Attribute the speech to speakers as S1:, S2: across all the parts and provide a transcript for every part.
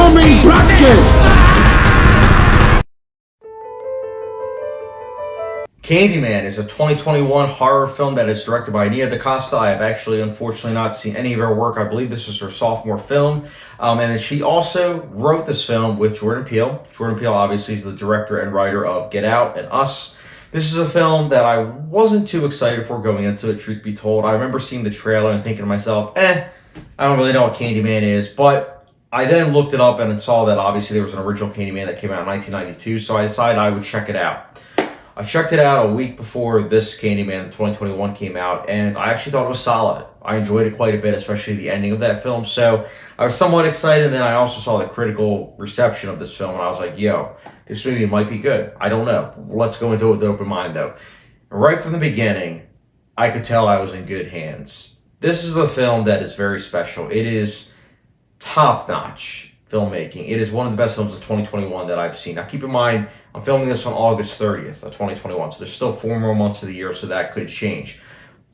S1: Homing bracket!
S2: Candyman is a 2021 horror film that is directed by Nia DaCosta. I have actually, unfortunately, not seen any of her work. I believe this is her sophomore film. And then she also wrote this film with Jordan Peele. Jordan Peele, obviously, is the director and writer of Get Out and Us. This is a film that I wasn't too excited for going into it, truth be told. I remember seeing the trailer and thinking to myself, I don't really know what Candyman is. But I then looked it up and saw that obviously there was an original Candyman that came out in 1992. So I decided I would check it out. I checked it out a week before this Candyman, the 2021, came out, and I actually thought it was solid. I enjoyed it quite a bit, especially the ending of that film. So I was somewhat excited, and then I also saw the critical reception of this film, and I was like, yo, this movie might be good. I don't know. Let's go into it with an open mind, though. Right from the beginning, I could tell I was in good hands. This is a film that is very special. It is top-notch filmmaking. It is one of the best films of 2021 that I've seen. Now, keep in mind, I'm filming this on August 30th of 2021, so there's still 4 more months of the year, so that could change.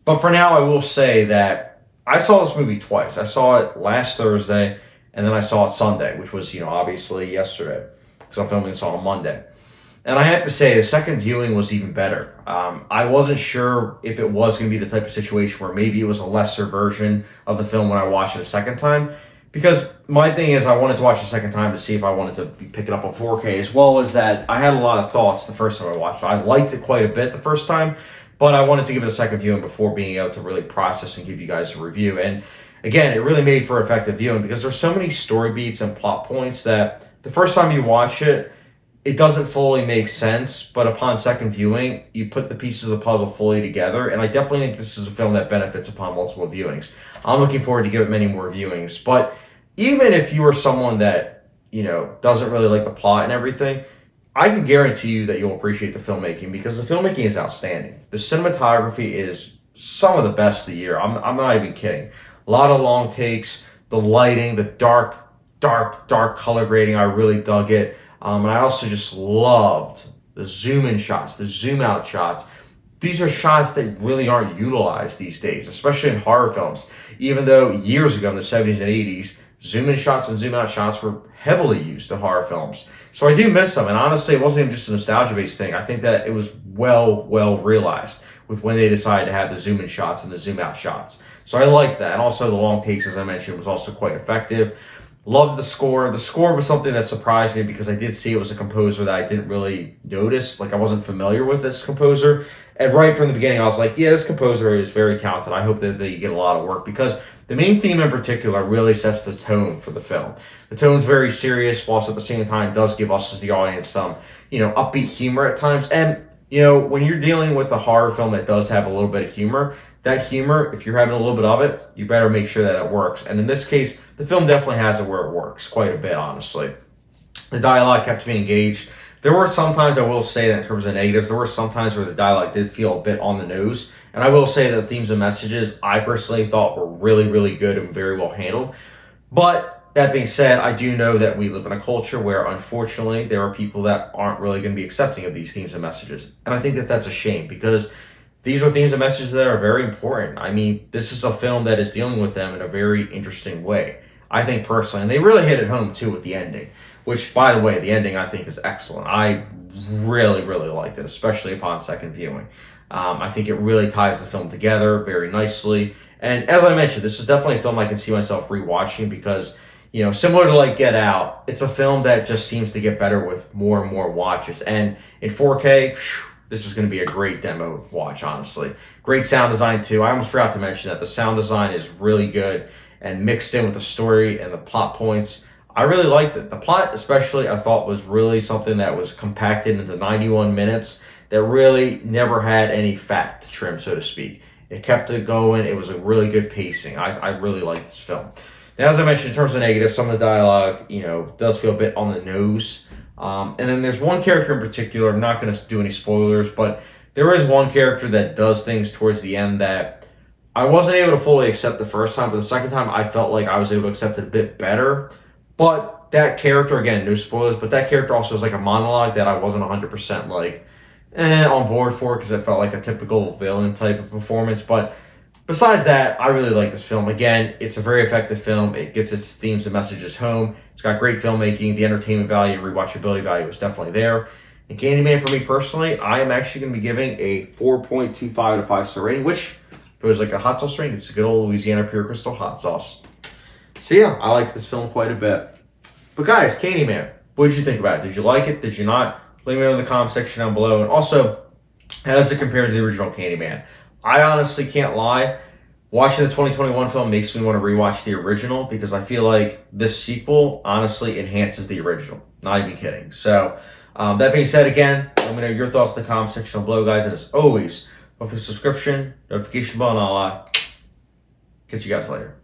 S2: But for now, I will say that I saw this movie twice. I saw it last Thursday, and then I saw it Sunday, which was, obviously yesterday, because I'm filming this on a Monday. And I have to say, the second viewing was even better. I wasn't sure if it was going to be the type of situation where maybe it was a lesser version of the film when I watched it a second time. Because my thing is, I wanted to watch the second time to see if I wanted to pick it up on 4K, as well as that I had a lot of thoughts the first time I watched it. I liked it quite a bit the first time, but I wanted to give it a second viewing before being able to really process and give you guys a review. And again, it really made for effective viewing because there's so many story beats and plot points that the first time you watch it, it doesn't fully make sense, but upon second viewing, you put the pieces of the puzzle fully together, and I definitely think this is a film that benefits upon multiple viewings. I'm looking forward to give it many more viewings, but even if you are someone that, doesn't really like the plot and everything, I can guarantee you that you'll appreciate the filmmaking because the filmmaking is outstanding. The cinematography is some of the best of the year. I'm not even kidding. A lot of long takes, the lighting, the dark color grading, I really dug it. And I also just loved the zoom-in shots, the zoom-out shots. These are shots that really aren't utilized these days, especially in horror films. Even though years ago in the 70s and 80s, zoom-in shots and zoom-out shots were heavily used in horror films. So I do miss them. And honestly, it wasn't even just a nostalgia-based thing. I think that it was well realized with when they decided to have the zoom-in shots and the zoom-out shots. So I liked that. And also the long takes, as I mentioned, was also quite effective. Loved the score. The score was something that surprised me because I did see it was a composer that I didn't really notice. Like, I wasn't familiar with this composer. And right from the beginning, I was like, yeah, this composer is very talented. I hope that they get a lot of work because the main theme in particular really sets the tone for the film. The tone's very serious, whilst at the same time does give us as the audience some, upbeat humor at times. And, when you're dealing with a horror film that does have a little bit of humor, that humor, if you're having a little bit of it, you better make sure that it works. And in this case, the film definitely has it where it works quite a bit, honestly. The dialogue kept me engaged. There were some times, I will say that in terms of negatives, there were some times where the dialogue did feel a bit on the nose. And I will say that the themes and messages I personally thought were really good and very well handled. But that being said, I do know that we live in a culture where, unfortunately, there are people that aren't really going to be accepting of these themes and messages. And I think that that's a shame because these are themes and messages that are very important. I mean, this is a film that is dealing with them in a very interesting way, I think personally. And they really hit it home, too, with the ending, which, by the way, the ending I think is excellent. I really liked it, especially upon second viewing. I think it really ties the film together very nicely. And as I mentioned, this is definitely a film I can see myself rewatching because, similar to like Get Out, it's a film that just seems to get better with more and more watches. And in 4K, this is going to be a great demo watch, honestly. Great sound design, too. I almost forgot to mention that the sound design is really good and mixed in with the story and the plot points. I really liked it. The plot, especially, I thought was really something that was compacted into 91 minutes that really never had any fat to trim, so to speak. It kept it going. It was a really good pacing. I really liked this film. Now, as I mentioned, in terms of negatives, some of the dialogue, does feel a bit on the nose. And then there's one character in particular, I'm not going to do any spoilers, but there is one character that does things towards the end that I wasn't able to fully accept the first time, but the second time I felt like I was able to accept it a bit better. But that character, again, no spoilers, but that character also has like a monologue that I wasn't 100% on board for because it felt like a typical villain type of performance. But Besides that, I really like this film. Again, it's a very effective film. It gets its themes and messages home. It's got great filmmaking. The entertainment value and rewatchability value is definitely there. And Candyman, for me personally, I am actually going to be giving a 4.25 to 5-star rating, which, if it was like a hot sauce rating, it's a good old Louisiana Pure Crystal hot sauce. So yeah, I liked this film quite a bit. But guys, Candyman, what did you think about it? Did you like it? Did you not? Leave me in the comment section down below. And also, how does it compare to the original Candyman? I honestly can't lie. Watching the 2021 film makes me want to rewatch the original because I feel like this sequel honestly enhances the original. Not even kidding. So, that being said, again, let me know your thoughts in the comment section below, guys. And as always, with the subscription, notification bell, and all that. Catch you guys later.